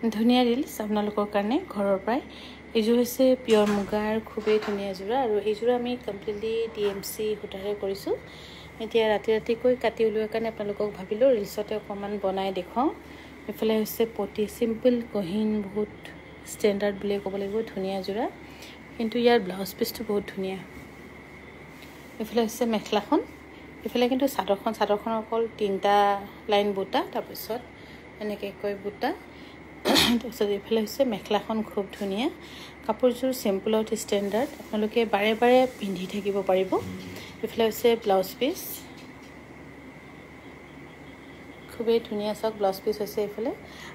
ধুনীয়া ৰিলছ আপোনালোকৰ কাৰণে ঘৰৰ পৰাই। এইযোৰ হৈছে পিয়ৰ মুগাৰ খুবেই ধুনীয়া যোৰা, আৰু এইযোৰা আমি কমপ্লিটলি DMC সূতাৰে কৰিছোঁ। এতিয়া ৰাতিকৈ কাটি উলিওৱাৰ কাৰণে আপোনালোকক ভাবিলোঁ ৰিলছতে অকণমান বনাই দেখুৱাওঁ। এইফালে হৈছে পটি, চিম্পল গহীন, বহুত ষ্টেণ্ডাৰ্ড বুলিয়ে ক'ব লাগিব, ধুনীয়া যোৰা। কিন্তু ইয়াৰ ব্লাউজ পিচটো বহুত ধুনীয়া। এইফালে হৈছে মেখেলাখন। এইফালে কিন্তু চাদৰখন অকল 3টা লাইন বুটা, তাৰপিছত এনেকৈ বুটা। তাৰপিছত এইফালে হৈছে মেখেলাখন খুব ধুনীয়া। কাপোৰযোৰ চিম্পলত ষ্টেণ্ডাৰ্ড, আপোনালোকে বাৰে বাৰে পিন্ধি থাকিব পাৰিব। এইফালে হৈছে ব্লাউজ পিচ, খুবেই ধুনীয়া চাওক ব্লাউজ পিচ হৈছে এইফালে।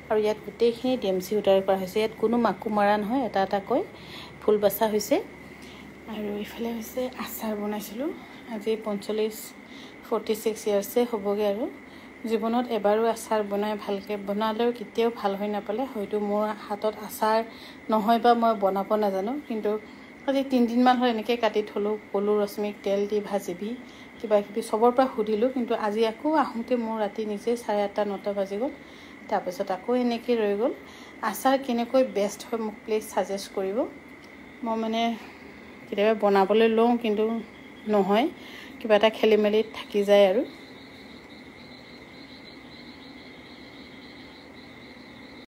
আৰু ইয়াত গোটেইখিনি DMC সূতাৰে কৰা হৈছে, ইয়াত কোনো মাকো মৰা নহয়, এটা এটাকৈ ফুল বচা হৈছে। আৰু এইফালে হৈছে আচাৰ বনাইছিলোঁ, আজি 46 ইয়াৰ্ছে হ'বগৈ। আৰু জীৱনত এবাৰো আচাৰ বনাই ভালকৈ বনালেও কেতিয়াও ভাল হৈ নাপালে। হয়তো মোৰ হাতত আচাৰ নহয় বা মই বনাব নাজানো, কিন্তু আজি 3 দিনমান হ'ল এনেকৈ কাটি থ'লোঁ। ক'লোঁ ৰশ্মিক তেল দি ভাজিবি, কিবা কিবি চবৰ পৰা সুধিলোঁ, কিন্তু আজি আকৌ আহোঁতে মোৰ ৰাতি নিজে 8:30 9টা বাজি গ'ল। তাৰপিছত আকৌ এনেকৈ ৰৈ গ'ল। আচাৰ কেনেকৈ বেষ্ট হয় মোক প্লিজ ছাজেষ্ট কৰিব। মই মানে কেতিয়াবা বনাবলৈ লওঁ, কিন্তু নহয়, কিবা এটা খেলি মেলি থাকি যায় আৰু।